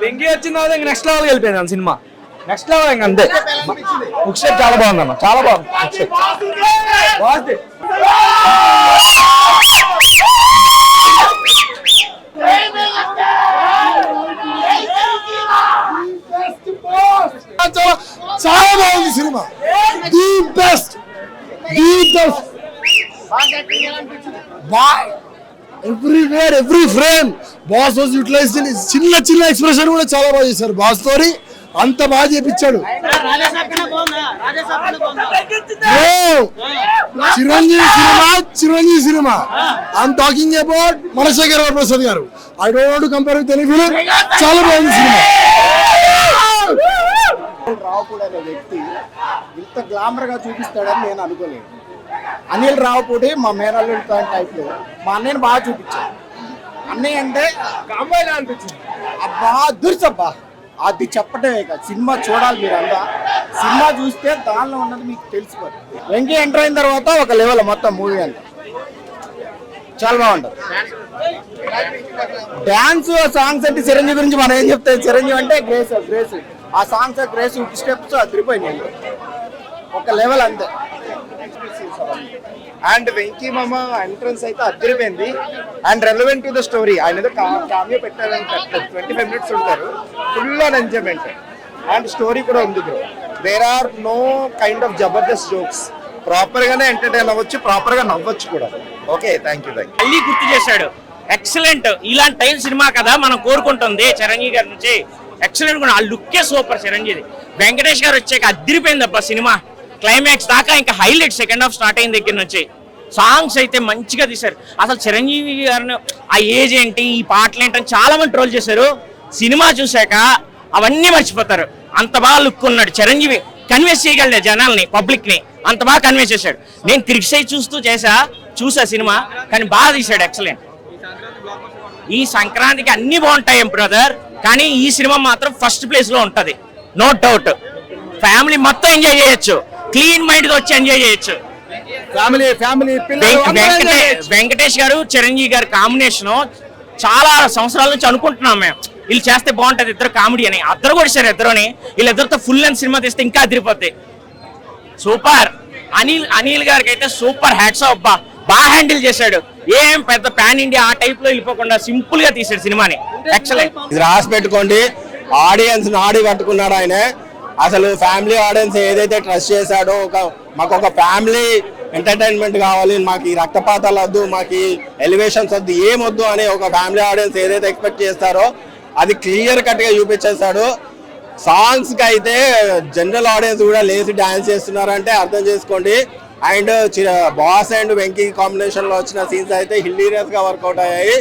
వెంకీ వచ్చిన తర్వాత ఇంక నెక్స్ట్ లెవెల్కి వెళ్ళిపోయింది సినిమా. నెక్స్ట్ లెవెల్ ఇంక అంతే. బుక్ చాలా బాగుందన్న, చాలా బాగుంది. చాలా బాగుంది cinema. The best everywhere every frame boss was utilised. చిన్న చిన్న ఎక్స్ప్రెషన్ కూడా చాలా బాగా చేశారు. బాస్ తోని అంత బాగా చేపించాడు. Chiranjeevi cinema I'm talking about Manasekhar Prasad garu. I don't want to compare with any film. చాలా బాగుంది సినిమా. రావుపూడి అనే వ్యక్తి ఇంత గ్లామర్ గా చూపిస్తాడని నేను అనుకోలేదు. అనిల్ రావుపూడి మా మేనల్లుడి టైప్ లో మా అన్నయ్యని బాగా చూపించాడు. అన్నయ్య అంటే అమ్మాయిలా అనిపించింది. అబ్బా దుర్సబ్బా అది చెప్పటమే కాదు, సినిమా చూడాలి మీరు అంతా. సినిమా చూస్తే దానిలో ఉన్నది మీకు తెలిసిపోతుంది. వెంకీ ఎంటర్ అయిన తర్వాత ఒక లెవెల్ మొత్తం మూవీ అంతా చాలా బాగుంటుంది. డాన్స్ సాంగ్స్ అంటే చిరంజీవి గురించి మనం ఏం చెప్తాం. చిరంజీవి అంటే గ్రేస్ ఆ సాంగ్స్ గ్రేస్ స్టెప్స్ అదిరిపోయినాయి. ఒక లెవెల్ అంతే. అండ్ వెంకీ మామ ఎంట్రన్స్ అయితే అదిరిపోయింది. And relevant to the story. ఆయన ఏదో కామ్యో పెట్టారని 25 minutes ఉంటారు. Full on enjoyment and story కూడా ఉంది bro. There are no kind of Jabardasth jokes. Proper గానే ఎంటర్టైన్ అవ్వచ్చు, ప్రాపర్ గా నవ్వచ్చు కూడా. Okay, thank you. మళ్ళీ గుర్తు చేశాడు. ఎక్సలెంట్. ఇలాంటి టైం సినిమా కదా మనం కోరుకుంటుంది చిరంజీవి గారి నుంచి. ఎక్సలెంట్ కూడా. ఆ లుక్కే సూపర్ చిరంజీవి. వెంకటేష్ గారు వచ్చాక అదిరిపోయింది అబ్బా సినిమా. క్లైమాక్స్ దాకా ఇంకా హైలైట్. సెకండ్ హాఫ్ స్టార్ట్ అయిన దగ్గర నుంచి సాంగ్స్ అయితే మంచిగా తీశారు. అసలు చిరంజీవి గారిని ఆ ఏజ్ ఏంటి, ఈ పాటలు ఏంటని చాలా మంది ట్రోల్ చేశారు. సినిమా చూశాక అవన్నీ మర్చిపోతారు. అంత బాగా లుక్ ఉన్నాడు చిరంజీవి. కన్విన్స్ చేయగలడు జనాల్ని, పబ్లిక్ ని. అంత బాగా కన్విన్స్ చేశాడు. నేను క్రిటిసైజ్ చూసా సినిమా, కానీ బాగా తీశాడు. ఎక్సలెంట్. ఈ సంక్రాంతికి అన్ని బాగుంటాయి బ్రదర్, కానీ ఈ సినిమా మాత్రం ఫస్ట్ ప్లేస్ లో ఉంటది, నో డౌట్. ఫ్యామిలీ మొత్తం ఎంజాయ్ చేయొచ్చు. క్లీన్ మైండ్ తో వచ్చి ఎంజాయ్ చేయొచ్చు. వెంకటేష్ గారు చిరంజీవి గారి కాంబినేషన్ చాలా సంవత్సరాల నుంచి అనుకుంటున్నాం మేము, వీళ్ళు చేస్తే బాగుంటది ఇద్దరు కామెడీ అని. అద్దరు కూడా ఇచ్చారు ఇద్దరుని. వీళ్ళిద్దరితో ఫుల్ లెంత్ సినిమా తీస్తే ఇంకా అదిరిపోతాయి. సూపర్. అనిల్ గారికి అయితే సూపర్ హ్యాట్స్ ఆఫ్. బాగా హ్యాండిల్ చేశాడు. ఏం పెద్ద పాన్ ఇండియా ఆ టైప్ లో వెళ్ళిపోకుండా సింపుల్ గా తీసాడు సినిమాని. ఎక్సలెంట్. ఇది రాసి పెట్టుకోండి. ఆడియన్స్ నాడి పట్టుకున్నాడు ఆయన. అసలు ఫ్యామిలీ ఆడియన్స్ ఏదైతే ట్రస్ట్ చేశాడో, మాకు ఒక ఫ్యామిలీ ఎంటర్టైన్మెంట్ కావాలి, మాకు ఈ రక్తపాతాలు వద్దు, మాకు ఈ ఎలివేషన్స్ వద్దు, ఏమొద్దు అని ఒక ఫ్యామిలీ ఆడియన్స్ ఏదైతే ఎక్స్పెక్ట్ చేస్తారో అది క్లియర్ కట్ గా చూపించేస్తాడు. సాంగ్స్ కి అయితే జనరల్ ఆడియన్స్ కూడా లేచి డాన్స్ చేస్తున్నారంటే అర్థం చేసుకోండి. And boss and Venky combination లో వచ్చిన సీన్స్ అయితే హిల్లీరియస్ గా వర్కౌట్ అయ్యాయి.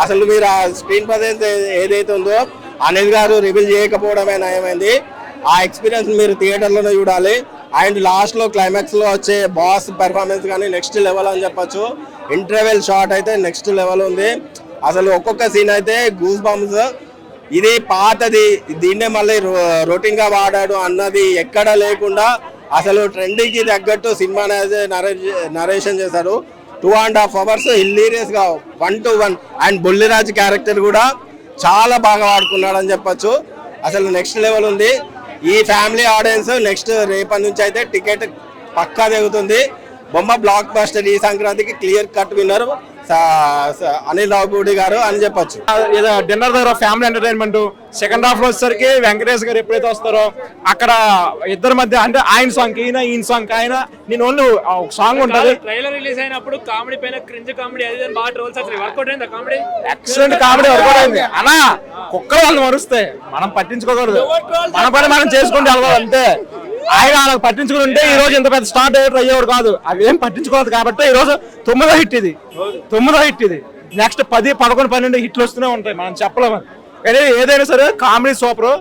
అసలు మీరు ఆ స్క్రీన్ ప్రజెన్స్ ఏదైతే ఉందో అనిల్ గారు రివీల్ చేయకపోవడమే నయమైంది. ఆ ఎక్స్పీరియన్స్ మీరు థియేటర్లోనే చూడాలి. అండ్ లాస్ట్ లో క్లైమాక్స్ లో వచ్చే బాస్ పెర్ఫార్మెన్స్ కానీ నెక్స్ట్ లెవెల్ అని చెప్పొచ్చు. ఇంటర్వెల్ షాట్ అయితే నెక్స్ట్ లెవెల్ ఉంది. అసలు ఒక్కొక్క సీన్ అయితే గూస్ బంప్స్. ఇది పాతది, దీన్నే మళ్ళీ రొటీన్ గా వాడాడు అన్నది ఎక్కడ లేకుండా అసలు ట్రెండింగ్ కి తగ్గట్టు సినిమా నరేషన్ చేశారు. 2.5 hours హిల్లీరియస్ గా 1-to-1. అండ్ బుల్లిరాజు క్యారెక్టర్ కూడా చాలా బాగా వాడుకున్నాడు అని చెప్పొచ్చు. అసలు నెక్స్ట్ లెవెల్ ఉంది. ఈ ఫ్యామిలీ ఆడియన్స్ నెక్స్ట్ రేపటి నుంచి అయితే టికెట్ పక్కా దిగుతుంది. బొమ్మ బ్లాక్ బస్టర్. ఈ సంక్రాంతికి clear cut winner Anil Ravipudi గారు అని చెప్పొచ్చు. డిన్నర్ దగ్గర ఫ్యామిలీ ఎంటర్టైన్మెంట్. సెకండ్ హాఫ్ లో వచ్చేసరికి వెంకటేష్ గారు ఎప్పుడైతే వస్తారో అక్కడ ఇద్దరి మధ్య అంటే ఆయన సాంగ్ ఈయన సాంగ్ ఆయన నేను ఓన్లీ ఒక సాంగ్ ఉంటుంది. ట్రైలర్ రిలీజ్ అయినప్పుడు కామెడీ పైన క్రింజ్ కామెడీ అది బాగా ట్రోల్స్ వచ్చాయి. వర్కౌట్ అయింది కామెడీ. ఎక్సలెంట్ కామెడీ వర్కౌట్ అయింది. అన్నా కుక్కలు వాళ్ళు మరుస్తే మనం పట్టించుకోకూడదు, మన పని మనం చేసుకుంటే వెళ్ళాలి అంతే. ఆయన వాళ్ళకి పట్టించుకుంటే ఈ రోజు ఇంత పెద్ద స్టార్ట్ అయ్యేవాడు కాదు. అవి ఏం పట్టించుకోవద్దు కాబట్టి ఈ రోజు 9వ హిట్ ఇది. నెక్స్ట్ 10, 11, 12 హిట్లు వస్తూనే ఉంటాయి. మనం చెప్పలేము. కానీ ఏదైనా సరే కామెడీ సూపర్.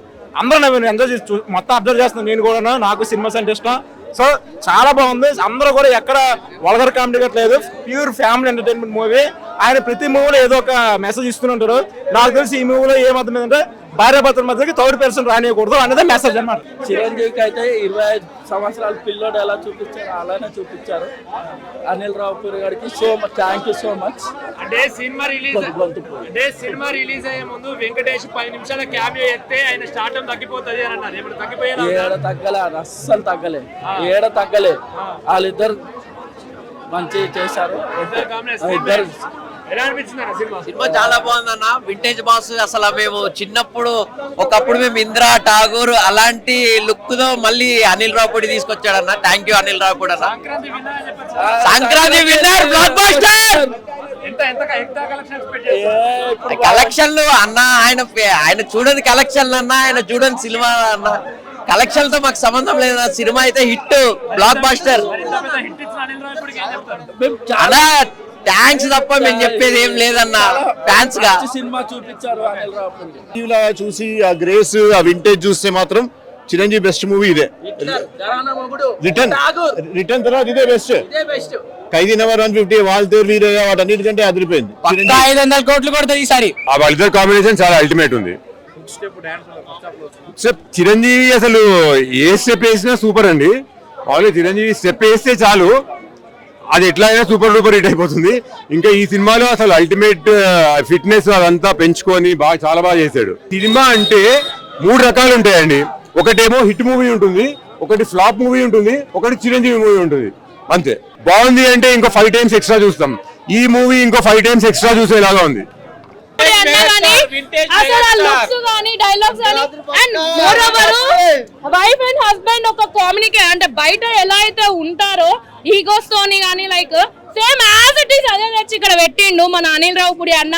అందరూ నేను ఎంజాయ్ చేసి మొత్తం అబ్జర్వ్ చేస్తున్నాను. నేను కూడా, నాకు సినిమాస్ అంటే ఇష్టం. సో చాలా బాగుంది. అందరూ కూడా ఎక్కడ వల్గర్ కామెడీ కట్టలేదు. Pure family entertainment movie. ఆయన ప్రతి మూవీలో ఏదో ఒక మెసేజ్ ఇస్తూనే ఉంటారు. నాకు తెలిసి ఈ మూవీలో ఏమర్థమైందంటే భార్యాభర్తల మధ్యకి థర్డ్ పర్సన్ రానియకూడదు అనేది మెసేజ్ అన్నమాట. చిరంజీవికి అయితే 25 సంవత్సరాల పిల్లోడు ఎలా చూపించారు అలానే చూపించారు. అనిల్ రావుపూరి గారికి థ్యాంక్ యూ సో మచ్. అంటే సినిమా రిలీజ్ అయ్యే ముందు వెంకటేష్ 10 నిమిషాల క్యామియో ఎత్తే ఆయన స్టార్టం తగ్గిపోతుంది అని అన్నారు. ఇప్పుడు తగ్గిపోయేలా ఏడ తగ్గలే, అస్సలు తగ్గలే, ఏడ తగ్గలే. వాళ్ళిద్దరు మంచి చేశారు. ఇద్దరు ఎలా అనిపించింది అన్న సినిమా? సినిమా చాలా బాగుందన్న. వింటేజ్ బాస్ అసలు మేము చిన్నప్పుడు ఒకప్పుడు మేము ఇందిరా ఠాగూర్ అలాంటి లుక్ తో మళ్ళీ అనిల్ రావుపూడి తీసుకొచ్చాడన్న. థ్యాంక్ యూ అనిల్ రావుపూడి అన్న. Sankranti winner block buster. కలెక్షన్లు అన్న, ఆయన చూడని కలెక్షన్లు అన్న, ఆయన చూడని సినిమా అన్న. కలెక్షన్ తో మాకు సంబంధం లేదు. సినిమా అయితే హిట్, బ్లాక్ బస్టర్ అలా. థ్యాంక్స్ తప్ప మేము చెప్పేది ఏం లేదన్న. ఫ్యాన్స్ గా సినిమా చూపించారు అనిల్ రావుపూడి. చూసి ఆ గ్రేస్, ఆ వింటేజ్ చూస్తే మాత్రం చిరంజీవి బెస్ట్ మూవీ ఇదే. రిటర్న్ తర్వాత ఇదే బెస్ట్. ఖైదీ నెంబర్ 150, వాళ్ళతో వీరయ్య, వాటన్నిటికంటే అదిరిపోయింది. 500 కోట్లు కొడుతుంది ఈసారి. వాళ్ళిద్దరు కాంబినేషన్ చాలా అల్టిమేట్ ఉంది. చిరంజీవి అసలు ఏ స్టెప్ వేసినా సూపర్ అండి. ఆల్రెడీ చిరంజీవి స్టెప్ వేస్తే చాలు, అది ఎట్లా అయినా సూపర్ డూపర్ హిట్ అయిపోతుంది. ఇంకా ఈ సినిమాలో అసలు అల్టిమేట్ ఫిట్నెస్ అదంతా పెంచుకొని చాలా బాగా చేశాడు. సినిమా అంటే 3 రకాలు ఉంటాయండి. ఒకటేమో హిట్ మూవీ ఉంటుంది, ఒకటి ఫ్లాప్ మూవీ ఉంటుంది, ఒకటి చిరంజీవి మూవీ ఉంటుంది. అంతే. బాగుంది అంటే ఇంకో 5 times ఎక్స్ట్రా చూస్తాం. ఈ మూవీ ఇంకో 5 times ఎక్స్ట్రా చూసేలాగా ఉంది. వైఫ్ అండ్ హస్బెండ్ ఒక కమ్యూనికేట్ అంటే బయట ఎలా అయితే ఉంటారో ఈగోస్ తోని కానీ like same as it is అదే తెచ్చి ఇక్కడ పెట్టిండు మన అనిల్ రావుపూడి అన్న.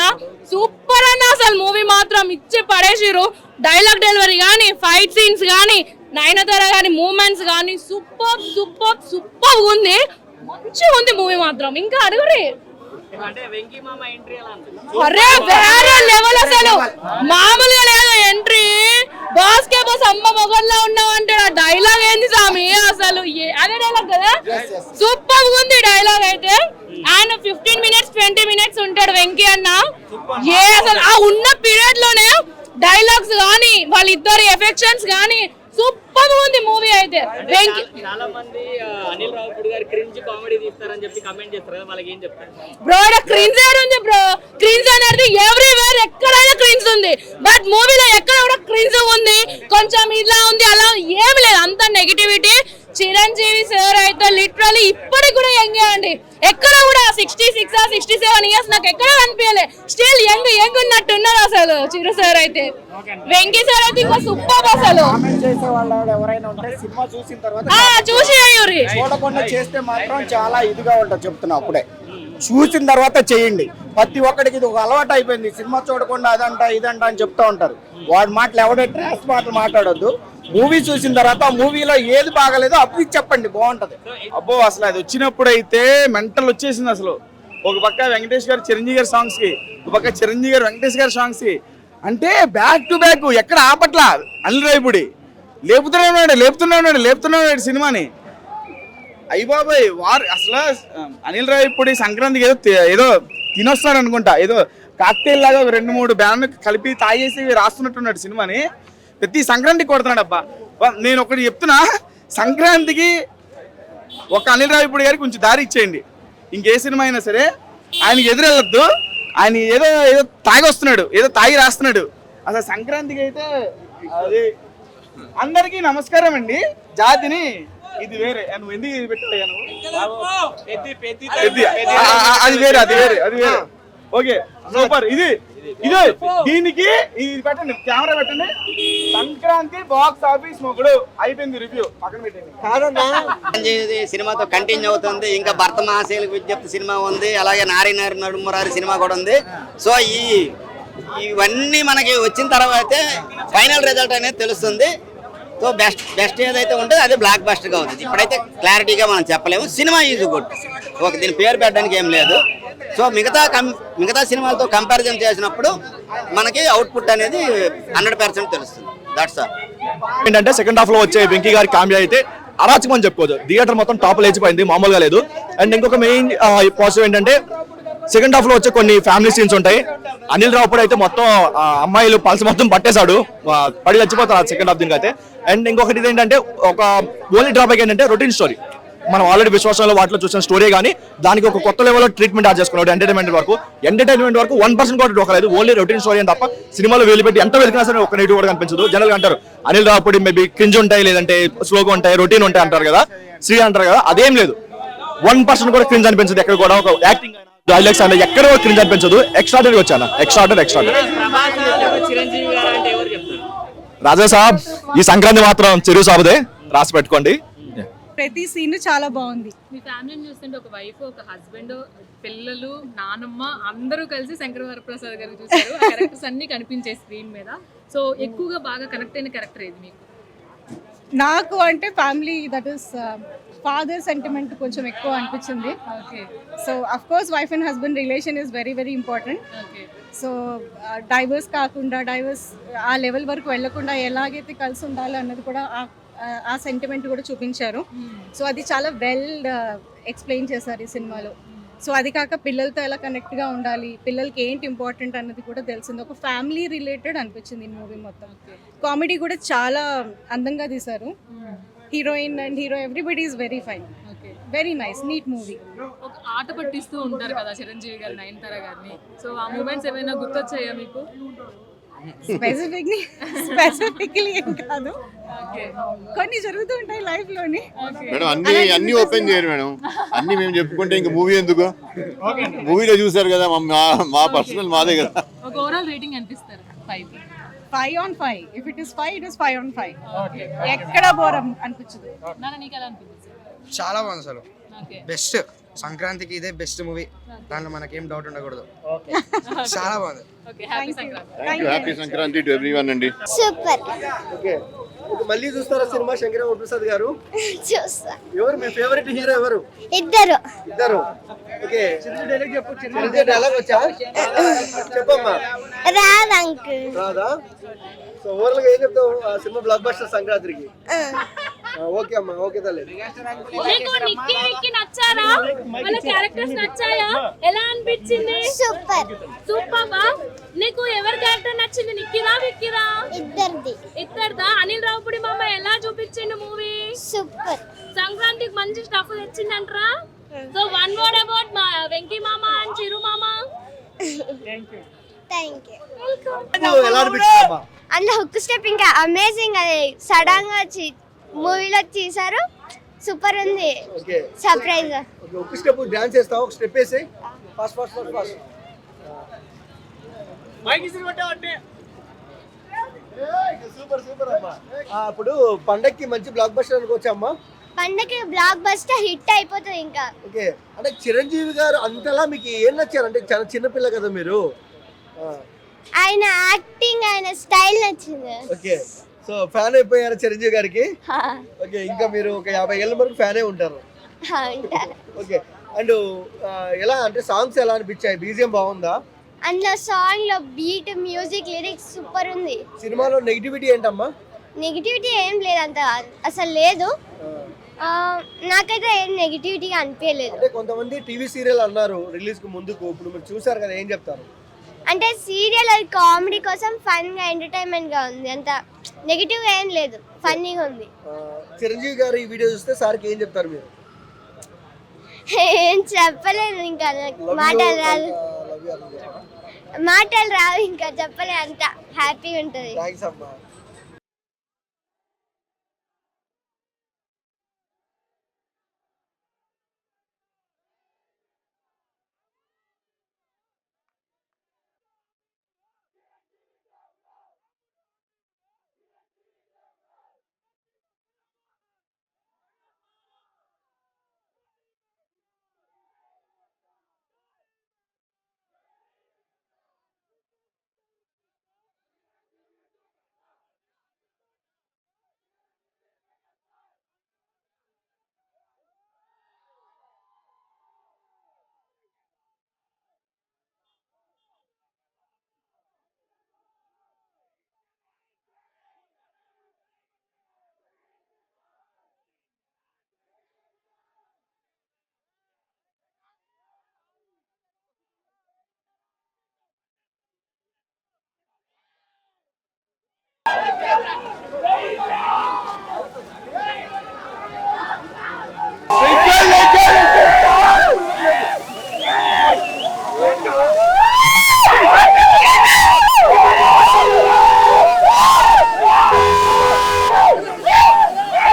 సూపర్ అన్న, అసలు మూవీ మాత్రం ఇచ్చి పడేసిరు. డైలాగ్ డెలివరీ కానీ, ఫైట్ సీన్స్ కానీ, నయనతార కానీ, మూమెంట్స్ కానీ సూపర్ సూపర్ సూపర్ ఉంది. మంచిగా ఉంది మూవీ మాత్రం. ఇంకా అడుగురి అరే వేరే లెవెల్, అసలు మామూలుగా లేదు ఎంట్రీ. బాస్కే బాస్ అమ్మ మొగల్లా ఉన్నావు అంటే ఆ డైలాగ్ ఏంది సామి అసలు. అదే డైలాగ్ కదా, సూపర్ ఉంది డైలాగ్ అయితే. ఆయన 15 minutes 20 minutes ఉంటాడు వెంకీ అన్న. అసలు ఆ ఉన్న పీరియడ్ లోనే డైలాగ్స్ గానీ, వాళ్ళిద్దరి ఎఫెక్షన్స్ గానీ సూపర్ ఉంది మూవీ అయితే. చాలా మంది అనిల్ రావుపూడి గారు క్రింజ్ కామెడీ తీస్తారని చెప్పి కమెంట్ చేస్తారు కదా, వాళ్ళకి ఏం చెప్తారు? బ్రో క్రింజ్ ఉంది బ్రో. క్రింజ్ అనేది ఎవ్రీవేర్ ఎక్కడైనా క్రింజ్ ఉంది. బట్ మూవీలో ఎక్కడ కూడా క్రింజ్ ఉంది, కొంచెం ఇలా ఉంది అలా ఏం లేదు, అంత నెగిటివిటీ. చిరంజీవి సార్ అయితే లిటరలీ ఇప్పటికి కూడా యంగ్ అండి. ఎక్కడ కూడా 66 or 67 years నాకు ఎక్కడ కనిపించలే. స్టిల్ యంగ్ ఉన్నట్టున్నారు అసలు చిరు సార్ అయితే. వెంకీ సార్ అయితే ఇంకా సూపర్ అసలు. సినిమా చూసిన తర్వాత చూసి చూడకుండా చేస్తే మాత్రం చాలా ఇదిగా ఉంటుంది చెప్తున్నా. అప్పుడే చూసిన తర్వాత చేయండి. ప్రతి ఒక్కడికి ఇది ఒక అలవాటు అయిపోయింది. సినిమా చూడకుండా అదంట ఇదంట అని చెప్తా ఉంటారు. వాడి మాటలు ఎవడే ట్రాష్ మాటలు మాట్లాడొద్దు. మూవీ చూసిన తర్వాత మూవీలో ఏది బాగలేదో అప్పుడు చెప్పండి, బాగుంటది. అబ్బో అసలు అది వచ్చినప్పుడు అయితే మెంటల్ వచ్చేసింది అసలు. ఒక పక్క వెంకటేష్ గారు చిరంజీవి గారి సాంగ్స్ కి, ఒక పక్క చిరంజీవి గారు వెంకటేష్ గారి సాంగ్స్ కి, అంటే బ్యాక్ టు బ్యాక్ ఎక్కడ ఆపట్ల. అనిల్ రావుపూడి లేపుతూనే ఉన్నాడు సినిమాని. అయ్యి బాబాయ్ వారు అసలు అనిల్ రావుపూడి సంక్రాంతికి ఏదో తినొస్తాడు అనుకుంటా, ఏదో కాక్టైల్ లాగా 2-3 బ్యాన్లు కలిపి తాగేసి రాస్తున్నట్టున్నాడు సినిమాని. ప్రతి సంక్రాంతికి కొడుతున్నాడు అబ్బా. నేను ఒకటి చెప్తున్నా, సంక్రాంతికి ఒక అనిల్ రావుపూడి గారికి కొంచెం దారి ఇచ్చేయండి. ఇంకే సినిమా అయినా సరే ఆయనకి ఎదురెళ్ళొద్దు. ఆయన ఏదో తాగి వస్తున్నాడు, ఏదో తాగి రాస్తున్నాడు. అసలు సంక్రాంతికి అయితే అది. అందరికీ నమస్కారం అండి. జాతిని ఇది వేరే, నువ్వు ఎందుకు పెట్టాను అది వేరే. Okay super. ఇది దీనికి ఇది పెట్టండి, కెమెరా పెట్టండి. సంక్రాంతి బాక్స్ ఆఫీస్ మొగుడు అయిపోయింది. రివ్యూ పక్కన పెట్టండి. సినిమాతో కంటిన్యూ అవుతుంది. ఇంకా భర్త మహాశైలకు విజ్ఞప్తి సినిమా ఉంది, అలాగే నారి నడుమురారి సినిమా కూడా ఉంది. సో ఇవన్నీ మనకి వచ్చిన తర్వాతే ఫైనల్ రిజల్ట్ అనేది తెలుస్తుంది. సో బెస్ట్ ఏదైతే ఉంటుందో అది బ్లాక్ బస్టర్గా అవుతుంది. ఇప్పుడైతే క్లారిటీగా మనం చెప్పలేము. సినిమా ఈజ్ గుడ్, ఒక దీని పేరు పెట్టడానికి ఏం లేదు. సో మిగతా సినిమాలతో కంపారిజన్ చేసినప్పుడు మనకి అవుట్పుట్ అనేది 100% తెలుస్తుంది. That's all. ఏంటంటే సెకండ్ హాఫ్ లో వచ్చే వెంకీ గారి కామెడీ అయితే అరాచకం చెప్పుకోవచ్చు. థియేటర్ మొత్తం టాప్ లేచిపోయింది, మామూలుగా లేదు. అండ్ ఇంకొక మెయిన్ పాజిటివ్ ఏంటంటే సెకండ్ హాఫ్ లో వచ్చే కొన్ని ఫ్యామిలీ సీన్స్ ఉంటాయి. అనిల్ రావుపూడి అయితే మొత్తం అమ్మాయిలు పల్స్ మొత్తం పట్టేశాడు, పడి చచ్చిపోతారు సెకండ్ హాఫ్ దీనికి అయితే. అండ్ ఇంకొకటి ఏంటంటే ఒక ఓన్లీ డ్రాబ్యాక్ ఏంటంటే రొటీన్ స్టోరీ. మనం ఆల్రెడీ విశ్వాసంలో వాటిలో చూసిన స్టోరీ కానీ దానికి ఒక కొత్త లెవెల్లో ట్రీట్మెంట్ యాడ్ చేసుకున్నాడు. ఎంటర్టైన్మెంట్ వరకు 1% కూడా డోకలేదు, ఓన్లీ రొటీన్ స్టోరీ అని తప్ప సినిమాలో వేలిపెట్టి ఎంత వెతికినా సరే ఒక నెగిటివ్ కూడా కనిపించదు. జనరల్ గా అంటారు అనిల్ రావుపూడి మేబీ క్రింజ్ ఉంటాయి, లేదంటే స్లోగా ఉంటాయి, రొటీన్ ఉంటాయి అంటారు కదా, శ్రీ అంటారు కదా, అదేం లేదు. 1% కూడా క్రింజ్ అనిపించదు. ఎక్కడ కూడా ఒక యాక్టింగ్ డైలాగ్స్ అంటే ఎక్కడ కూడా క్రింజ్ అనిపించదు. ఎక్స్ట్రాడనరీ వచ్చాను, ఎక్స్ట్రాడనరీ. రాజా సాబ్ ఈ సంక్రాంతి మాత్రం చెరువు సాబుదే, రాసి పెట్టుకోండి. ప్రతి సీన్ చాలా బాగుంది. మీ ఫ్యామిలీని చూస్తుంటే ఒక వైఫ్, ఒక హస్బెండ్, పిల్లలు, నానమ్మ అందరూ కలిసి శంకర వరప్రసాద్ గారు చూసారు. ఆ క్యారెక్టర్స్ అన్ని కనిపించే స్క్రీన్ మీద. సో ఎక్కువగా బాగా కనెక్ట్ అయిన క్యారెక్టర్ ఏది మీకు? నాకు అంటే family, that is father sentiment కొంచెం ఎక్కువ అనిపించింది. Okay. So of course wife and husband relation is very very important. Okay. So divorce కాకుండా, డైవర్స్ ఆ లెవెల్ వరకు వెళ్ళకుండా ఎలాగైతే కలిసి ఉండాలి అన్నది కూడా ఆ సెంటిమెంట్ కూడా చూపించారు. సో అది చాలా వెల్ ఎక్స్ప్లెయిన్ చేశారు ఈ సినిమాలో. సో అది కాక పిల్లలతో ఎలా కనెక్ట్గా ఉండాలి, పిల్లలకి ఏంటి ఇంపార్టెంట్ అన్నది కూడా తెలిసింది. ఒక ఫ్యామిలీ రిలేటెడ్ అనిపించింది ఈ మూవీ మొత్తం. కామెడీ కూడా చాలా అందంగా తీశారు. Heroine and hero everybody is very fine. Very nice, neat movie. ఒక ఆట పట్టిస్తూ ఉంటారు కదా చిరంజీవి గారు నయనతార గారిని. సో ఆ మూమెంట్స్ ఏమైనా గుర్తొచ్చాయా మీకు? స్పెసిఫిక్లీ ఏం కాదు, కొన్ని జరుగుతూ ఉంటాయి లైఫ్ లోని. మేడం అన్ని ఓపెన్ చేయరు మేడం, అన్ని మేము చెప్పుకుంటే ఇంకా మూవీ ఎందుకు? మూవీలో చూసారు కదా, మా పర్సనల్ మాదే కదా. ఒక ఓవరాల్ రేటింగ్ ఎంత ఇస్తారు? 5 on 5. If it is 5, it is 5 on 5. ఎక్కడ బోర్ అనిపించదు. నాన్న నీకు ఎలా అనిపించింది? చాలా బాగుంది అసలు, బెస్ట్. సంక్రాంతికి ఇదే బెస్ట్ మూవీ, దాంట్లో మనకేం డౌట్ ఉండకూడదు. చాలా బాగుంది. హ్యాపీ సంక్రాంతి టు ఎవ్రీవన్ అండి. సూపర్. ఓకే, మళ్ళీ చూస్తారా సినిమా శంకర వరప్రసాద్ గారు? చూస్తా. ఎవరు మీ ఫేవరెట్ హీరో? ఎవరు? ఇద్దరు. ఓకే, చిన్న డైలాగ్ చెప్పు. చిన్న డైలాగ్ వచ్చా? చెప్పమ్మా. రాదా అంకుల్? రాదా? సో ఓవరాల్ గా ఏం చెప్తావు ఆ సినిమా బ్లాక్ బస్టర్ సంక్రాంతికి? ఓకే అమ్మా, ఓకే తల్లి. నీకు నిక్కి నచ్చారా? వాళ్ళ క్యారెక్టర్స్ నచ్చాయా? ఎలా అనిపించింది? సూపర్ బా. నీకు ఎవరి క్యారెక్టర్ నచ్చింది? నిక్కిరా విక్కిరా? ఇద్దరిదా. అనిల్ రావుపూడి మామ ఎలా చూపించిండు మూవీ? సూపర్. సంక్రాంతికి మంచి స్టఫ్ తెచ్చిందంటరా. సో వన్ వర్డ్ అబౌట్ మా Venky Mama and Chiru Mama. Thank you. ఎలా అనిపించిందమ్మా? అందులో హుక్ స్టెప్ ఇంకా అమేజింగ్, అది సడన్ గా మూవీలో తీసారు, సూపర్ ఉంది. సర్ప్రైజ్. ఒక స్టెప్ డాన్స్ చేస్తావు, ఒక స్టెప్ వేసి fast fast fast fast. Super super అమ్మా. ఇప్పుడు పండక్కి మంచి బ్లాక్ బస్టర్ అనుకోవచ్చా అమ్మా? పండగకి బ్లాక్ బస్టర్ హిట్ అయిపోతుంది ఇంకా. ఓకే, అంటే చిరంజీవి గారు అంతలా మీకు ఏం నచ్చారు? అంటే చాలా చిన్నపిల్ల కదా మీరు. ఆయన యాక్టింగ్, ఆయన స్టైల్ నచ్చింది. ఓకే, సో ఫ్యాన్ అయిపోయారు చిరంజీవి గారికి. ఓకే, ఇంకా మీరు ఒక 50 ఏళ్ళ వరకు ఫ్యానే ఉంటారు. ఓకే, అండ్ ఎలా అంటే సాంగ్స్ ఎలా అనిపించాయి? బీజిఎం బాగుందా? అందులో సాంగ్ లో బీట్, మ్యూజిక్, లిరిక్స్ సూపర్ ఉంది. సినిమాలో నెగిటివిటీ ఏంటమ్మా? నెగిటివిటీ ఏం లేదు, అంత అసలు లేదు. నాకైతే ఏం నెగిటివిటీ అనిపించలేదు. అంటే కొంతమంది టీవీ సీరియల్ అన్నారు రిలీజ్ కు ముందుకు, ఇప్పుడు మీరు చూసారు కదా, ఏం చెప్తారు? అంటే సీరియల్ అది కామెడీ కోసం ఫన్ గా, ఎంటర్టైన్మెంట్ గా ఉంది, అంత నెగిటివ్ ఏం లేదు, ఫన్నీగా ఉంది. చిరంజీవి గారు ఈ వీడియో చూస్తే సార్కి ఏం చెప్తారు మీరు? ఏం చెప్పలేదు, ఇంకా మాటలు రావు, ఇంకా చెప్పలేదు, అంత హ్యాపీగా ఉంటుంది. థాంక్స్ అమ్మా.